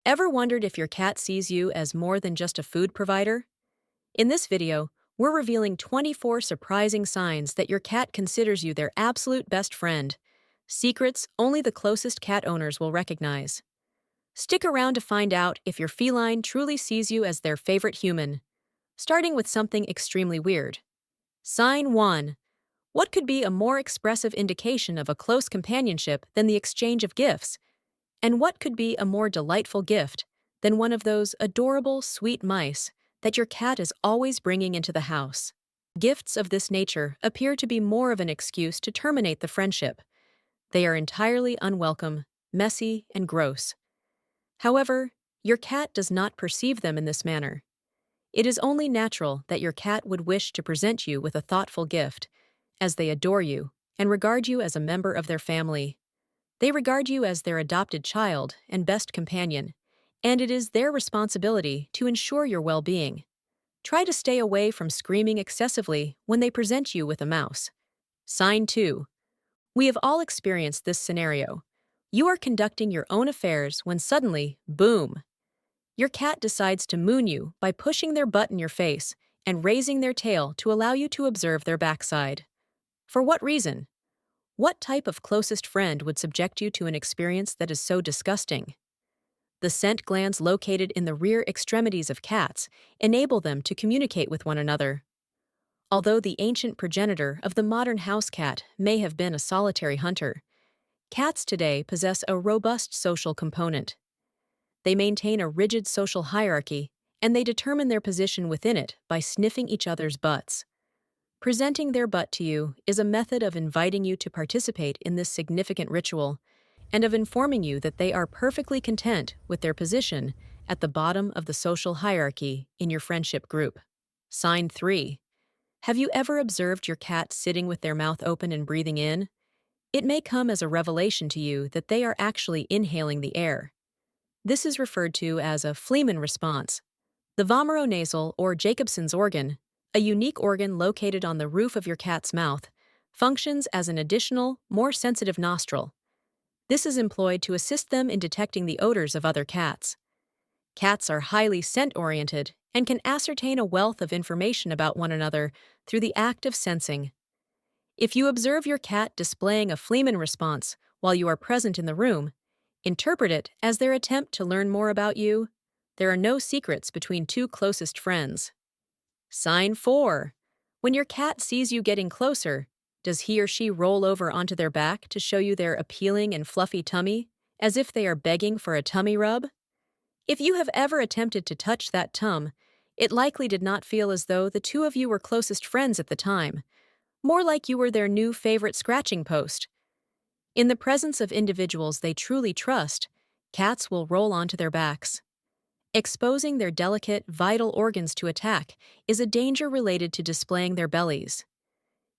Ever wondered if your cat sees you as more than just a food provider? In this video, we're revealing 24 surprising signs that your cat considers you their absolute best friend. Secrets only the closest cat owners will recognize. Stick around to find out if your feline truly sees you as their favorite human. Starting with something extremely weird. Sign 1. What could be a more expressive indication of a close companionship than the exchange of gifts? And what could be a more delightful gift than one of those adorable, sweet mice that your cat is always bringing into the house? Gifts of this nature appear to be more of an excuse to terminate the friendship. They are entirely unwelcome, messy, and gross. However, your cat does not perceive them in this manner. It is only natural that your cat would wish to present you with a thoughtful gift, as they adore you and regard you as a member of their family. They regard you as their adopted child and best companion, and it is their responsibility to ensure your well-being. Try to stay away from screaming excessively when they present you with a mouse. Sign 2. We have all experienced this scenario. You are conducting your own affairs when suddenly, boom! Your cat decides to moon you by pushing their butt in your face and raising their tail to allow you to observe their backside. For what reason? What type of closest friend would subject you to an experience that is so disgusting? The scent glands located in the rear extremities of cats enable them to communicate with one another. Although the ancient progenitor of the modern house cat may have been a solitary hunter, cats today possess a robust social component. They maintain a rigid social hierarchy, and they determine their position within it by sniffing each other's butts. Presenting their butt to you is a method of inviting you to participate in this significant ritual and of informing you that they are perfectly content with their position at the bottom of the social hierarchy in your friendship group. Sign 3. Have you ever observed your cat sitting with their mouth open and breathing in? It may come as a revelation to you that they are actually inhaling the air. This is referred to as a phlegm response. The vomeronasal or Jacobson's organ, a unique organ located on the roof of your cat's mouth, functions as an additional, more sensitive nostril. This is employed to assist them in detecting the odors of other cats. Cats are highly scent-oriented and can ascertain a wealth of information about one another through the act of sensing. If you observe your cat displaying a phlegm response while you are present in the room, interpret it as their attempt to learn more about you. There are no secrets between two closest friends. Sign 4. When your cat sees you getting closer, does he or she roll over onto their back to show you their appealing and fluffy tummy, as if they are begging for a tummy rub? If you have ever attempted to touch that tum, it likely did not feel as though the two of you were closest friends at the time, more like you were their new favorite scratching post. In the presence of individuals they truly trust, cats will roll onto their backs. Exposing their delicate, vital organs to attack is a danger related to displaying their bellies.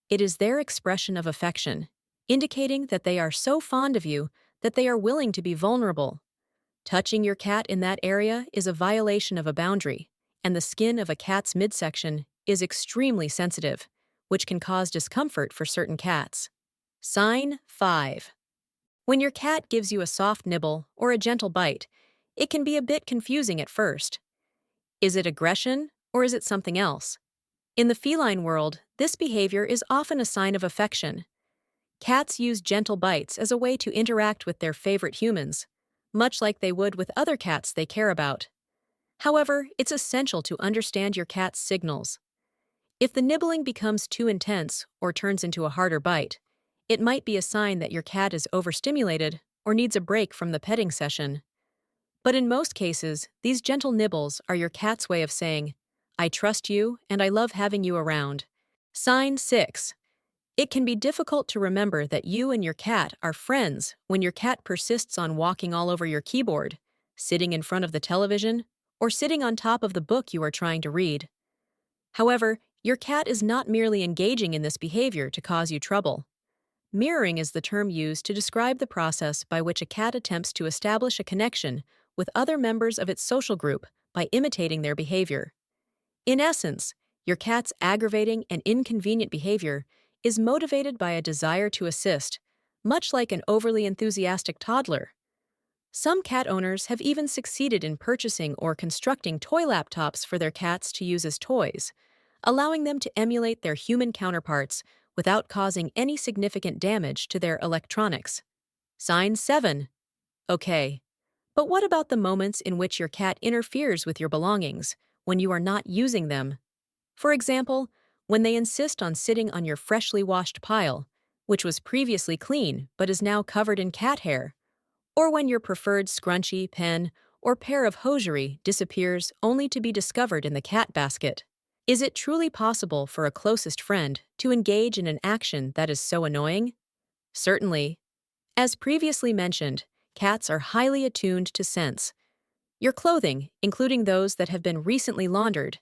It is their expression of affection, indicating that they are so fond of you that they are willing to be vulnerable. Touching your cat in that area is a violation of a boundary, and the skin of a cat's midsection is extremely sensitive, which can cause discomfort for certain cats. Sign 5. When your cat gives you a soft nibble or a gentle bite, it can be a bit confusing at first. Is it aggression, or is it something else? In the feline world, this behavior is often a sign of affection. Cats use gentle bites as a way to interact with their favorite humans, much like they would with other cats they care about. However, it's essential to understand your cat's signals. If the nibbling becomes too intense or turns into a harder bite, it might be a sign that your cat is overstimulated or needs a break from the petting session. But in most cases, these gentle nibbles are your cat's way of saying, "I trust you and I love having you around." Sign 6. It can be difficult to remember that you and your cat are friends when your cat persists on walking all over your keyboard, sitting in front of the television, or sitting on top of the book you are trying to read. However, your cat is not merely engaging in this behavior to cause you trouble. Mirroring is the term used to describe the process by which a cat attempts to establish a connection with other members of its social group by imitating their behavior. In essence, your cat's aggravating and inconvenient behavior is motivated by a desire to assist, much like an overly enthusiastic toddler. Some cat owners have even succeeded in purchasing or constructing toy laptops for their cats to use as toys, allowing them to emulate their human counterparts without causing any significant damage to their electronics. Sign 7. Okay. But what about the moments in which your cat interferes with your belongings when you are not using them? For example, when they insist on sitting on your freshly washed pile, which was previously clean but is now covered in cat hair, or when your preferred scrunchie, pen, or pair of hosiery disappears only to be discovered in the cat basket. Is it truly possible for a closest friend to engage in an action that is so annoying? Certainly. As previously mentioned, cats are highly attuned to scents. Your clothing, including those that have been recently laundered,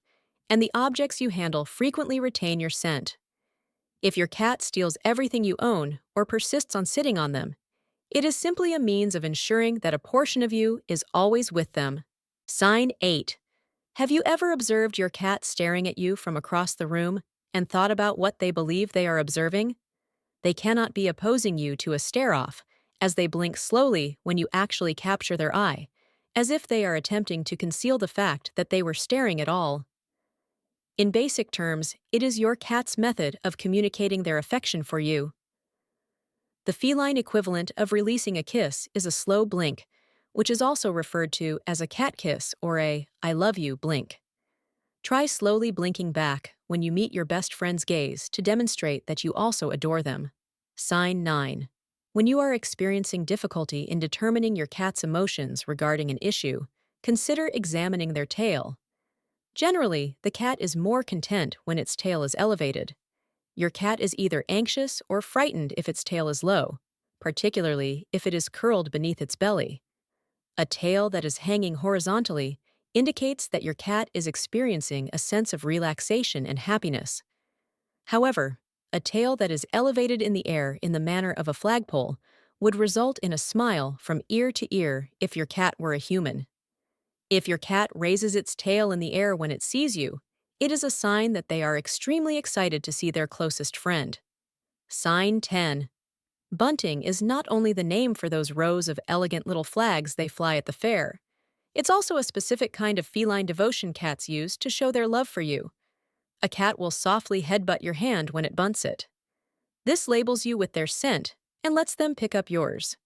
and the objects you handle frequently retain your scent. If your cat steals everything you own or persists on sitting on them, it is simply a means of ensuring that a portion of you is always with them. Sign 8. Have you ever observed your cat staring at you from across the room and thought about what they believe they are observing? They cannot be opposing you to a stare-off, as they blink slowly when you actually capture their eye, as if they are attempting to conceal the fact that they were staring at all. In basic terms, it is your cat's method of communicating their affection for you. The feline equivalent of releasing a kiss is a slow blink, which is also referred to as a cat kiss or a "I love you" blink. Try slowly blinking back when you meet your best friend's gaze to demonstrate that you also adore them. Sign 9. When you are experiencing difficulty in determining your cat's emotions regarding an issue, consider examining their tail. Generally, the cat is more content when its tail is elevated. Your cat is either anxious or frightened if its tail is low, particularly if it is curled beneath its belly. A tail that is hanging horizontally indicates that your cat is experiencing a sense of relaxation and happiness. However, a tail that is elevated in the air in the manner of a flagpole would result in a smile from ear to ear if your cat were a human. If your cat raises its tail in the air when it sees you, it is a sign that they are extremely excited to see their closest friend. Sign 10. Bunting is not only the name for those rows of elegant little flags they fly at the fair. It's also a specific kind of feline devotion cats use to show their love for you. A cat will softly headbutt your hand when it bunts it. This labels you with their scent and lets them pick up yours.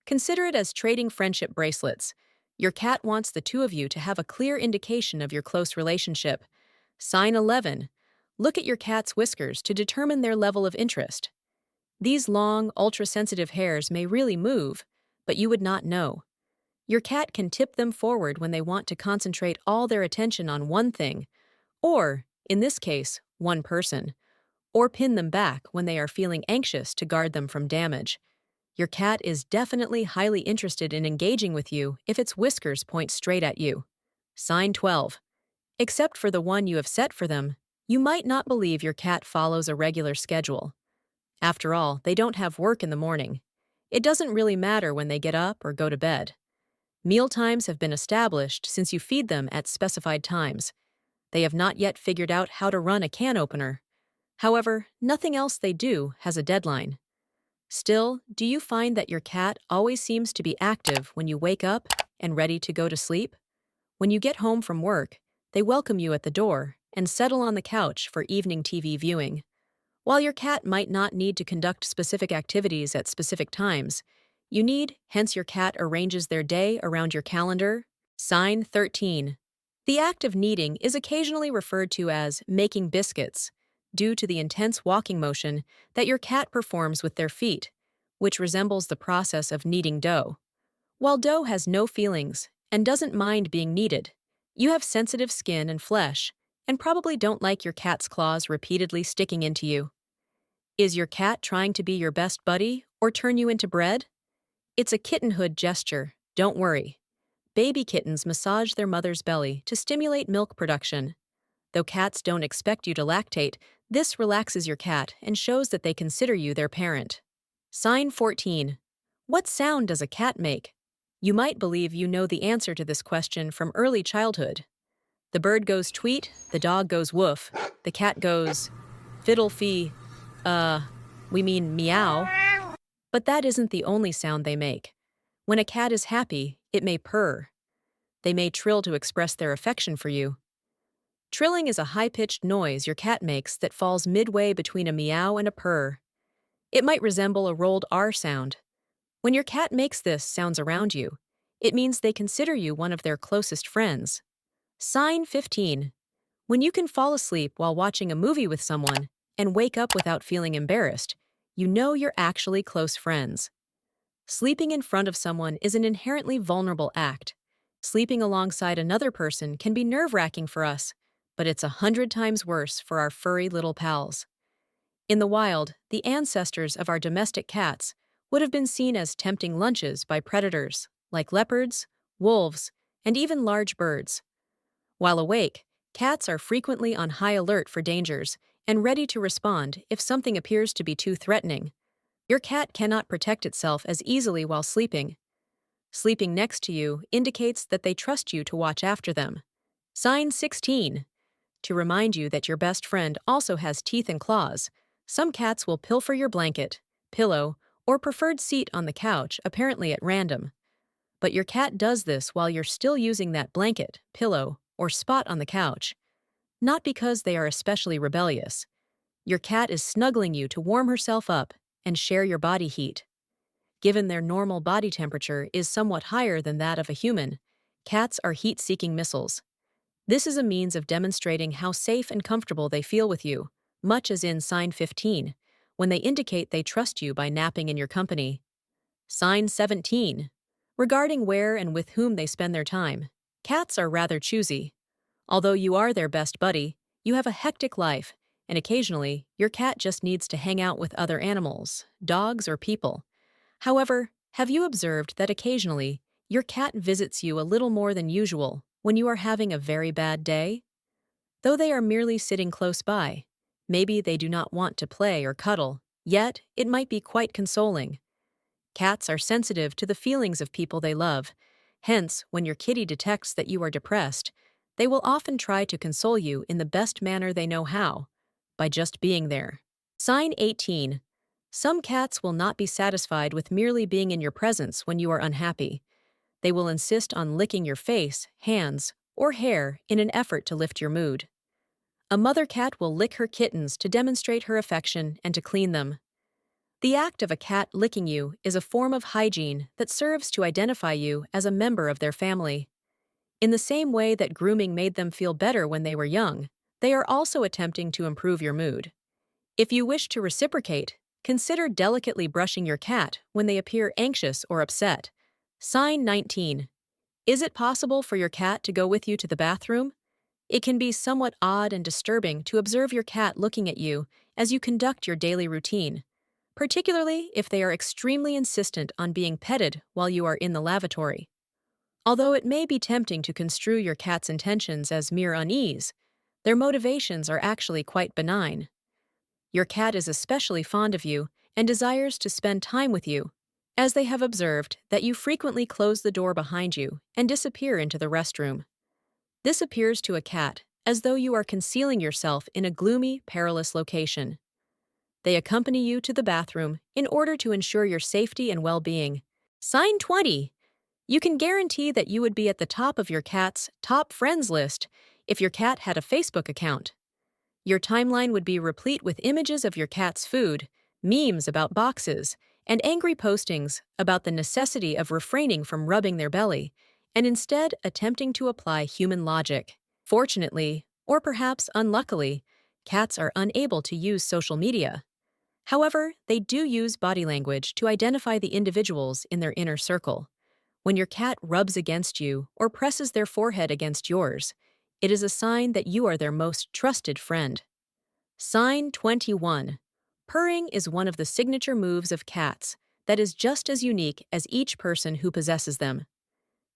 Consider it as trading friendship bracelets. Your cat wants the two of you to have a clear indication of your close relationship. Sign 11. Look at your cat's whiskers to determine their level of interest. These long, ultra-sensitive hairs may really move, but you would not know. Your cat can tip them forward when they want to concentrate all their attention on one thing, or, in this case, one person, or pin them back when they are feeling anxious to guard them from damage. Your cat is definitely highly interested in engaging with you if its whiskers point straight at you. Sign 12. Except for the one you have set for them, you might not believe your cat follows a regular schedule. After all, they don't have work in the morning. It doesn't really matter when they get up or go to bed. Meal times have been established since you feed them at specified times. They have not yet figured out how to run a can opener. However, nothing else they do has a deadline. Still, do you find that your cat always seems to be active when you wake up and ready to go to sleep? When you get home from work, they welcome you at the door and settle on the couch for evening TV viewing. While your cat might not need to conduct specific activities at specific times, hence your cat arranges their day around your calendar. Sign 13. The act of kneading is occasionally referred to as making biscuits, due to the intense walking motion that your cat performs with their feet, which resembles the process of kneading dough. While dough has no feelings and doesn't mind being kneaded, you have sensitive skin and flesh, and probably don't like your cat's claws repeatedly sticking into you. Is your cat trying to be your best buddy or turn you into bread? It's a kittenhood gesture, don't worry. Baby kittens massage their mother's belly to stimulate milk production. Though cats don't expect you to lactate, this relaxes your cat and shows that they consider you their parent. Sign 14. What sound does a cat make? You might believe you know the answer to this question from early childhood. The bird goes tweet, the dog goes woof, the cat goes fiddle-fee, we mean meow. But that isn't the only sound they make. When a cat is happy, it may purr. They may trill to express their affection for you. Trilling is a high-pitched noise your cat makes that falls midway between a meow and a purr. It might resemble a rolled R sound. When your cat makes this sounds around you, it means they consider you one of their closest friends. Sign 15. When you can fall asleep while watching a movie with someone and wake up without feeling embarrassed, you know you're actually close friends. Sleeping in front of someone is an inherently vulnerable act. Sleeping alongside another person can be nerve-wracking for us, but it's 100 times worse for our furry little pals. In the wild, the ancestors of our domestic cats would have been seen as tempting lunches by predators, like leopards, wolves, and even large birds. While awake, cats are frequently on high alert for dangers and ready to respond if something appears to be too threatening. Your cat cannot protect itself as easily while sleeping. Sleeping next to you indicates that they trust you to watch after them. Sign 16. To remind you that your best friend also has teeth and claws, some cats will pilfer your blanket, pillow, or preferred seat on the couch, apparently at random. But your cat does this while you're still using that blanket, pillow, or spot on the couch. Not because they are especially rebellious. Your cat is snuggling you to warm herself up and share your body heat. Given their normal body temperature is somewhat higher than that of a human, cats are heat-seeking missiles. This is a means of demonstrating how safe and comfortable they feel with you, much as in sign 15, when they indicate they trust you by napping in your company. Sign 17. Regarding where and with whom they spend their time, cats are rather choosy. Although you are their best buddy, you have a hectic life, and occasionally, your cat just needs to hang out with other animals, dogs or people. However, have you observed that occasionally, your cat visits you a little more than usual when you are having a very bad day? Though they are merely sitting close by, maybe they do not want to play or cuddle, yet it might be quite consoling. Cats are sensitive to the feelings of people they love. Hence, when your kitty detects that you are depressed, they will often try to console you in the best manner they know how, by just being there. Sign 18. Some cats will not be satisfied with merely being in your presence when you are unhappy. They will insist on licking your face, hands, or hair in an effort to lift your mood. A mother cat will lick her kittens to demonstrate her affection and to clean them. The act of a cat licking you is a form of hygiene that serves to identify you as a member of their family. In the same way that grooming made them feel better when they were young, they are also attempting to improve your mood. If you wish to reciprocate, consider delicately brushing your cat when they appear anxious or upset. Sign 19. Is it possible for your cat to go with you to the bathroom? It can be somewhat odd and disturbing to observe your cat looking at you as you conduct your daily routine, particularly if they are extremely insistent on being petted while you are in the lavatory. Although it may be tempting to construe your cat's intentions as mere unease, their motivations are actually quite benign. Your cat is especially fond of you and desires to spend time with you, as they have observed that you frequently close the door behind you and disappear into the restroom. This appears to a cat as though you are concealing yourself in a gloomy, perilous location. They accompany you to the bathroom in order to ensure your safety and well-being. Sign 20. You can guarantee that you would be at the top of your cat's top friends list if your cat had a Facebook account. Your timeline would be replete with images of your cat's food, memes about boxes, and angry postings about the necessity of refraining from rubbing their belly, and instead attempting to apply human logic. Fortunately, or perhaps unluckily, cats are unable to use social media. However, they do use body language to identify the individuals in their inner circle. When your cat rubs against you or presses their forehead against yours, it is a sign that you are their most trusted friend. Sign 21. Purring is one of the signature moves of cats that is just as unique as each person who possesses them.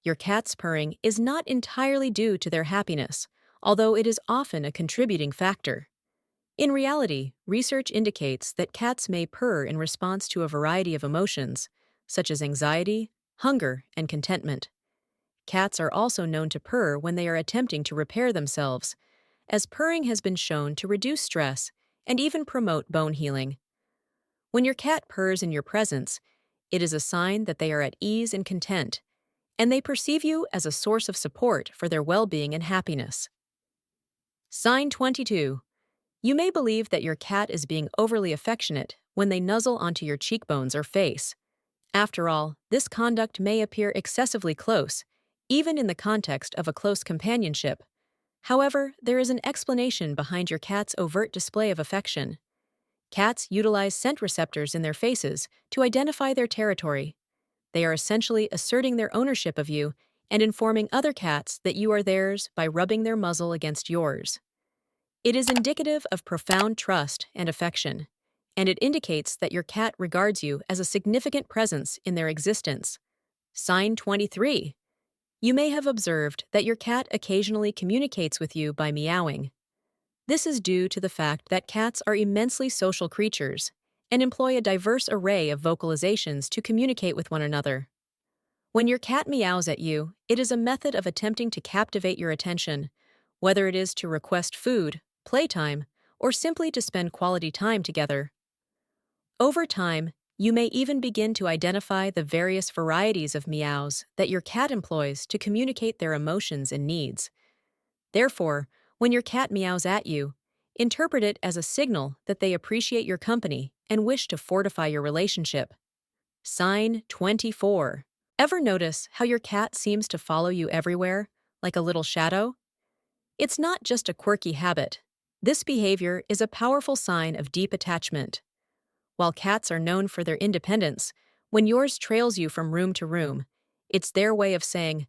Your cat's purring is not entirely due to their happiness, although it is often a contributing factor. In reality, research indicates that cats may purr in response to a variety of emotions, such as anxiety, hunger, and contentment. Cats are also known to purr when they are attempting to repair themselves, as purring has been shown to reduce stress and even promote bone healing. When your cat purrs in your presence, It is a sign that they are at ease and content, and they perceive you as a source of support for their well-being and happiness. Sign 22. You may believe that your cat is being overly affectionate when they nuzzle onto your cheekbones or face. After all, this conduct may appear excessively close, even in the context of a close companionship. However, there is an explanation behind your cat's overt display of affection. Cats utilize scent receptors in their faces to identify their territory. They are essentially asserting their ownership of you and informing other cats that you are theirs by rubbing their muzzle against yours. It is indicative of profound trust and affection, and it indicates that your cat regards you as a significant presence in their existence. Sign 23. You may have observed that your cat occasionally communicates with you by meowing. This is due to the fact that cats are immensely social creatures and employ a diverse array of vocalizations to communicate with one another. When your cat meows at you, it is a method of attempting to captivate your attention, whether it is to request food, playtime, or simply to spend quality time together. Over time, you may even begin to identify the various varieties of meows that your cat employs to communicate their emotions and needs. Therefore, when your cat meows at you, interpret it as a signal that they appreciate your company and wish to fortify your relationship. Sign 24. Ever notice how your cat seems to follow you everywhere, like a little shadow? It's not just a quirky habit. This behavior is a powerful sign of deep attachment. While cats are known for their independence, when yours trails you from room to room, it's their way of saying,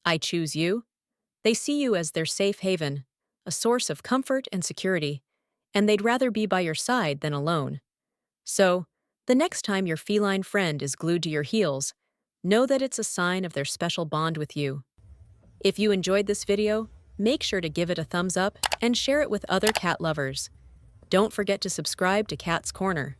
"I choose you." They see you as their safe haven, a source of comfort and security, and they'd rather be by your side than alone. So, the next time your feline friend is glued to your heels, know that it's a sign of their special bond with you. If you enjoyed this video, make sure to give it a thumbs up and share it with other cat lovers. Don't forget to subscribe to Cat's Corner.